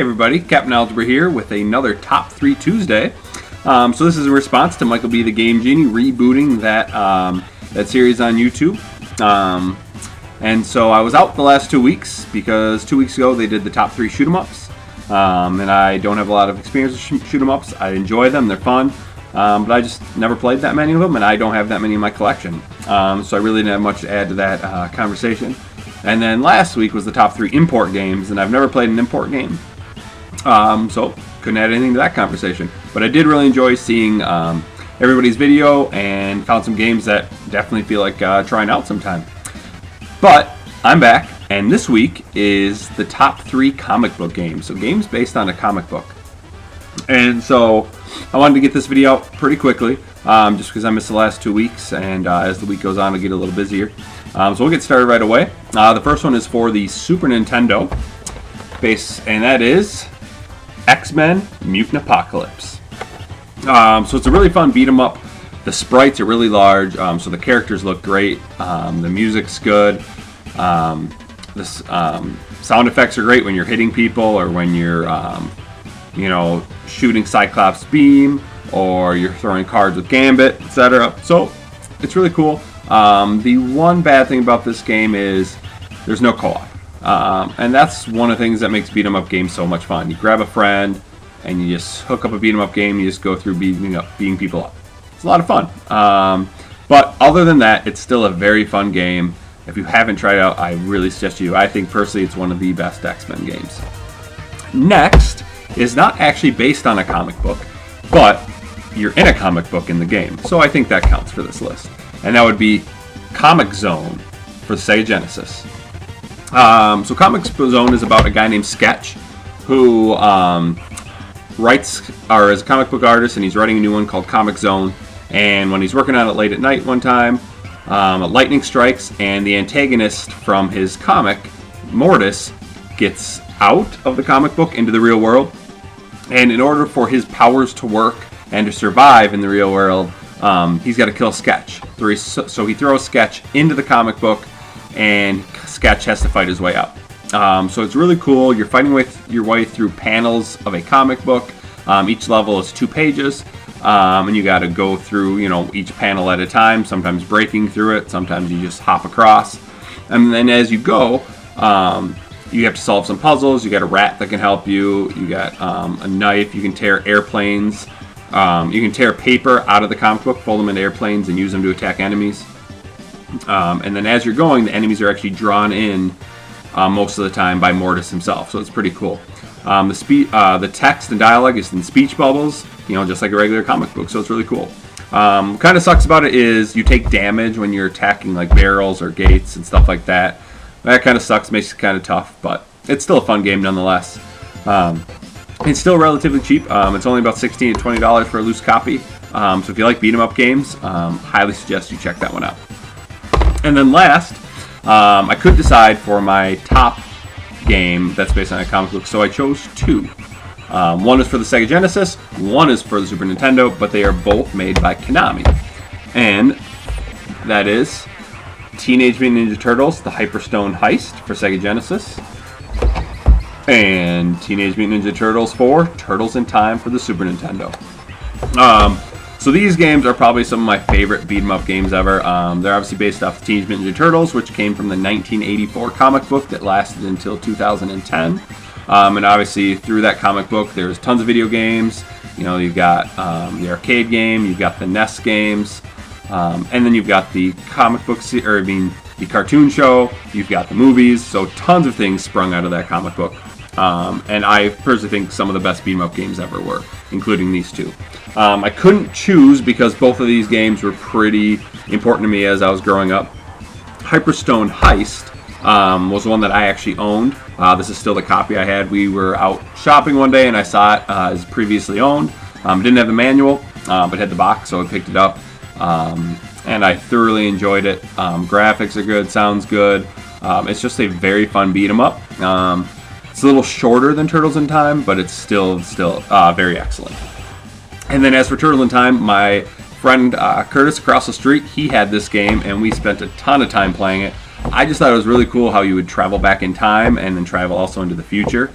everybody, Captain Algebra here with another Top 3 Tuesday. So this is in response to Michael B. the Game Genie rebooting that series on YouTube. And so I was out the last 2 weeks because 2 weeks ago they did the top 3 shoot 'em ups. And I don't have a lot of experience with shoot 'em ups. I enjoy them, they're fun. But I just never played that many of them, and I don't have that many in my collection. So I really didn't have much to add to that conversation. And then last week was the top 3 import games, and I've never played an import game. So couldn't add anything to that conversation. But I did really enjoy seeing everybody's video and found some games that definitely feel like trying out sometime. But I'm back, and this week is the top 3 comic book games. So games based on a comic book. And so I wanted to get this video out pretty quickly, just because I missed the last 2 weeks, and as the week goes on, I'll get a little busier. So we'll get started right away. The first one is for the Super Nintendo base, and that is X-Men Mutant Apocalypse. So it's a really fun beat 'em up. The sprites are really large, so the characters look great. The music's good. The sound effects are great when you're hitting people, or when you're shooting Cyclops beam, or you're throwing cards with Gambit, etc. So it's really cool. The one bad thing about this game is there's no co-op. And that's one of the things that makes beat 'em up games so much fun. You grab a friend and you just hook up a beat 'em up game, you just go through beating people up. It's a lot of fun. But other than that, it's still a very fun game. If you haven't tried it out, I really suggest you. I think personally it's one of the best X-Men games. Next is not actually based on a comic book, but you're in a comic book in the game. So I think that counts for this list. And that would be Comic Zone for the Sega Genesis. So Comic Zone is about a guy named Sketch who writes, or is a comic book artist, and he's writing a new one called Comic Zone. And when he's working on it late at night one time, lightning strikes, and the antagonist from his comic, Mortis, gets out of the comic book into the real world. And in order for his powers to work and to survive in the real world, he's got to kill Sketch. So he throws Sketch into the comic book, and Sketch has to fight his way out. So it's really cool. You're fighting your way through panels of a comic book. Each level is 2 pages, and you got to go through each panel at a time. Sometimes breaking through it. Sometimes you just hop across. And then as you go, you have to solve some puzzles. You got a rat that can help you. You got a knife. You can tear airplanes. You can tear paper out of the comic book, fold them into airplanes, and use them to attack enemies. And then as you're going, the enemies are actually drawn in most of the time by Mortis himself, so it's pretty cool. The text and dialogue is in speech bubbles, just like a regular comic book, so it's really cool. Kind of sucks about it is you take damage when you're attacking like barrels or gates and stuff like that. That kind of sucks, makes it kind of tough, but it's still a fun game nonetheless. It's still relatively cheap. It's only about $16 to $20 for a loose copy. So if you like beat 'em up games, highly suggest you check that one out. And then last, I could decide for my top game that's based on a comic book, so I chose 2. One is for the Sega Genesis, one is for the Super Nintendo, but they are both made by Konami. And that is Teenage Mutant Ninja Turtles, The Hyperstone Heist for Sega Genesis, and Teenage Mutant Ninja Turtles 4, Turtles in Time for the Super Nintendo. So these games are probably some of my favorite beat 'em up games ever. They're obviously based off Teenage Mutant Ninja Turtles, which came from the 1984 comic book that lasted until 2010. And obviously through that comic book, there's tons of video games. You've got the arcade game, you've got the NES games, and then you've got the comic book, the cartoon show, you've got the movies, so tons of things sprung out of that comic book. And I personally think some of the best beat 'em up games ever were, including these 2. I couldn't choose because both of these games were pretty important to me as I was growing up. Hyperstone Heist was the one that I actually owned. This is still the copy I had. We were out shopping one day and I saw it as previously owned. It didn't have the manual, but had the box, so I picked it up. And I thoroughly enjoyed it. Graphics are good, sounds good. It's just a very fun beat 'em up. It's a little shorter than Turtles in Time, but it's still very excellent. And then as for Turtles in Time, my friend Curtis across the street, he had this game, and we spent a ton of time playing it. I just thought it was really cool how you would travel back in time and then travel also into the future.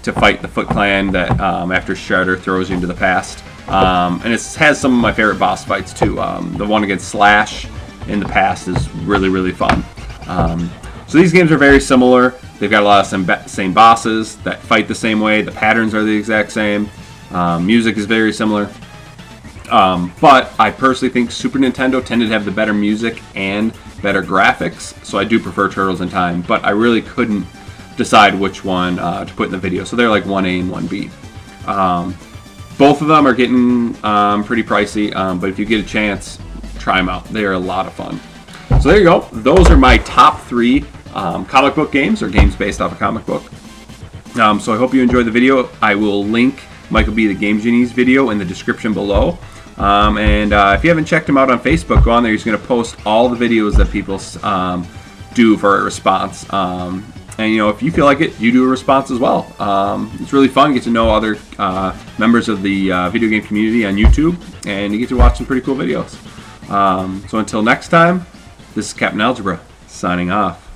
to fight the Foot Clan that after Shredder throws you into the past. And it has some of my favorite boss fights too. The one against Slash in the past is really, really fun. So these games are very similar. They've got a lot of same bosses that fight the same way. The patterns are the exact same. Music is very similar. But I personally think Super Nintendo tended to have the better music and better graphics. So I do prefer Turtles in Time. But I really couldn't decide which one to put in the video. So they're like 1A and 1B. Both of them are getting pretty pricey. But if you get a chance, try them out. They are a lot of fun. So there you go. Those are my top 3 comic book games, or games based off a comic book. So I hope you enjoyed the video. I will link Michael B. the Game Genie's video in the description below. And if you haven't checked him out on Facebook, go on there. He's going to post all the videos that people do for a response. And you know, if you feel like it, you do a response as well. It's really fun. You get to know other members of the video game community on YouTube, and you get to watch some pretty cool videos. So until next time, this is Captain Algebra signing off.